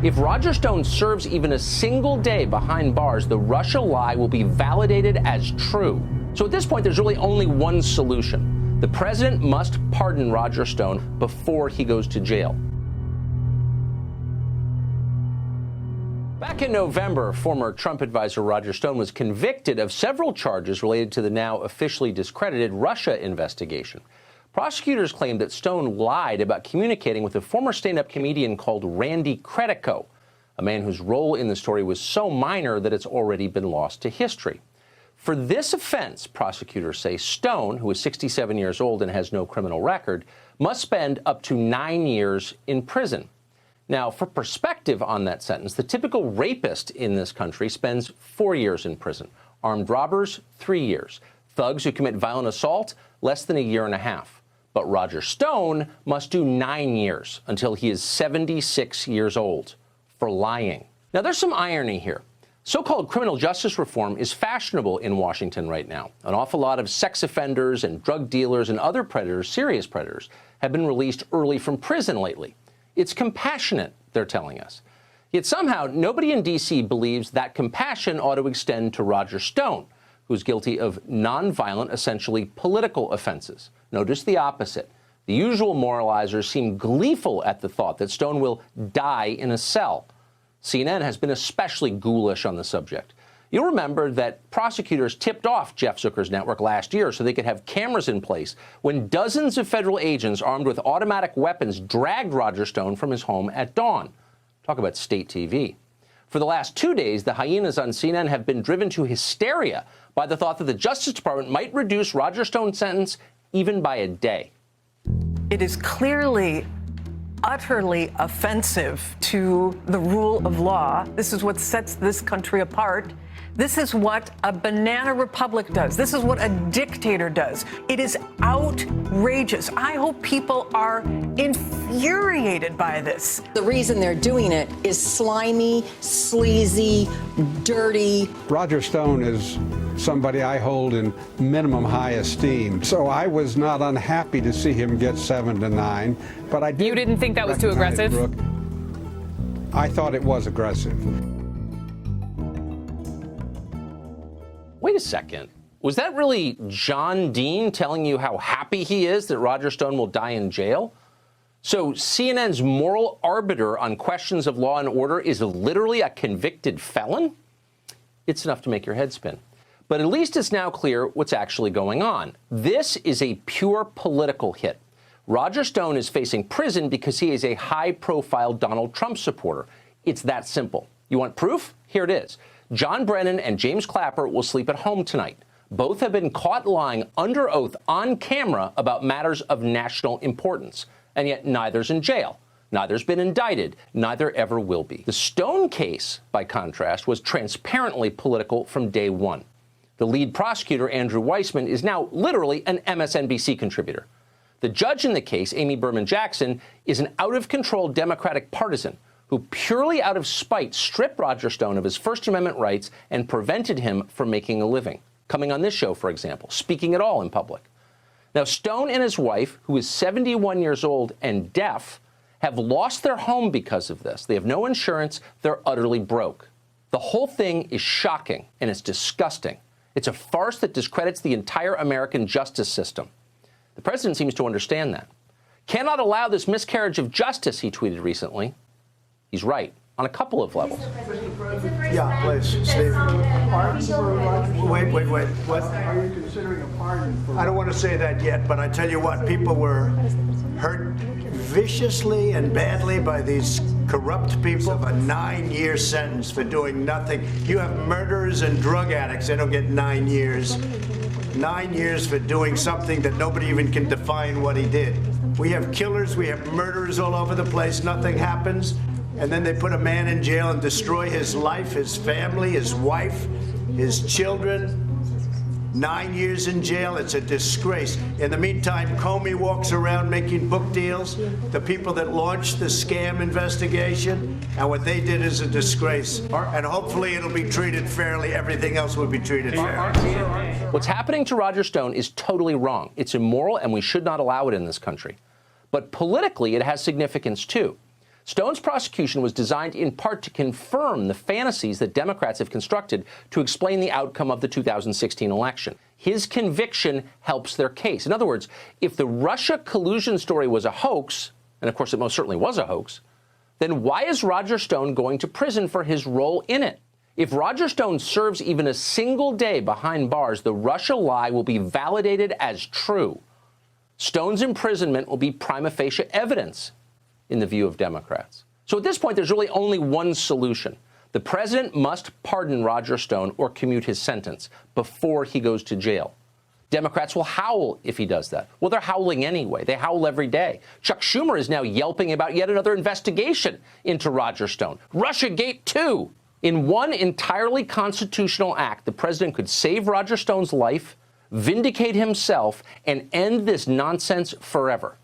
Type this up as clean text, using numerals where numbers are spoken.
If Roger Stone serves even a single day behind bars, the Russia lie will be validated as true. So at this point, there's really only one solution. The president must pardon Roger Stone before he goes to jail. Back in November, former Trump advisor Roger Stone was convicted of several charges related to the now officially discredited Russia investigation. Prosecutors claimed that Stone lied about communicating with a former stand-up comedian called Randy Credico, a man whose role in the story was so minor that it's already been lost to history. For this offense, prosecutors say Stone, who is 67 years old and has no criminal record, must spend up to 9 years in prison. Now, for perspective on that sentence, the typical rapist in this country spends 4 years in prison. Armed robbers, 3 years. Thugs who commit violent assault, less than a year and a half. But Roger Stone must do 9 years until he is 76 years old for lying. Now, there's some irony here. So-called criminal justice reform is fashionable in Washington right now. An awful lot of sex offenders and drug dealers and other predators, serious predators, have been released early from prison lately. It's compassionate, they're telling us. Yet somehow, nobody in D.C. believes that compassion ought to extend to Roger Stone, who's guilty of nonviolent, essentially political offenses. Notice the opposite. The usual moralizers seem gleeful at the thought that Stone will die in a cell. CNN has been especially ghoulish on the subject. You'll remember that prosecutors tipped off Jeff Zucker's network last year so they could have cameras in place when dozens of federal agents armed with automatic weapons dragged Roger Stone from his home at dawn. Talk about state TV. For the last 2 days, the hyenas on CNN have been driven to hysteria by the thought that the Justice Department might reduce Roger Stone's sentence even by a day. It is clearly utterly offensive to the rule of law. This is what sets this country apart. This is what a banana republic does. This is what a dictator does. It is outrageous. I hope people are infuriated by this. The reason they're doing it is slimy, sleazy, dirty. Roger Stone is somebody I hold in minimum high esteem. So I was not unhappy to see him get 7 to 9, but I did. You didn't think that was too aggressive? Brooke, I thought it was aggressive. Wait a second. Was that really John Dean telling you how happy he is that Roger Stone will die in jail? So CNN's moral arbiter on questions of law and order is literally a convicted felon? It's enough to make your head spin. But at least it's now clear what's actually going on. This is a pure political hit. Roger Stone is facing prison because he is a high-profile Donald Trump supporter. It's that simple. You want proof? Here it is. John Brennan and James Clapper will sleep at home tonight. Both have been caught lying under oath on camera about matters of national importance. And yet neither's in jail. Neither's been indicted. Neither ever will be. The Stone case, by contrast, was transparently political from day one. The lead prosecutor, Andrew Weissman, is now literally an MSNBC contributor. The judge in the case, Amy Berman Jackson, is an out-of-control Democratic partisan who purely out of spite stripped Roger Stone of his First Amendment rights and prevented him from making a living. Coming on this show, for example, speaking at all in public. Now, Stone and his wife, who is 71 years old and deaf, have lost their home because of this. They have no insurance. They're utterly broke. The whole thing is shocking, and it's disgusting. It's a farce that discredits the entire American justice system. The president seems to understand that. Cannot allow this miscarriage of justice, he tweeted recently. He's right on a couple of levels. Yeah, please, Steve. Wait. What? Are you considering a pardon for? I don't want to say that yet, but I tell you what, people were hurt viciously and badly by these corrupt people. Of a 9-year sentence for doing nothing. You have murderers and drug addicts. They don't get 9 years. 9 years for doing something that nobody even can define what he did. We have killers, we have murderers all over the place. Nothing happens. And then they put a man in jail and destroy his life, his family, his wife, his children. 9 years in jail, it's a disgrace. In the meantime, Comey walks around making book deals. The people that launched the scam investigation, and what they did is a disgrace. And hopefully it'll be treated fairly. Everything else will be treated fairly. What's happening to Roger Stone is totally wrong. It's immoral, and we should not allow it in this country. But politically, it has significance, too. Stone's prosecution was designed in part to confirm the fantasies that Democrats have constructed to explain the outcome of the 2016 election. His conviction helps their case. In other words, if the Russia collusion story was a hoax, and of course it most certainly was a hoax, then why is Roger Stone going to prison for his role in it? If Roger Stone serves even a single day behind bars, the Russia lie will be validated as true. Stone's imprisonment will be prima facie evidence in the view of Democrats. So at this point, there's really only one solution. The president must pardon Roger Stone or commute his sentence before he goes to jail. Democrats will howl if he does that. Well, they're howling anyway. They howl every day. Chuck Schumer is now yelping about yet another investigation into Roger Stone. Russiagate 2. In one entirely constitutional act, the president could save Roger Stone's life, vindicate himself, and end this nonsense forever.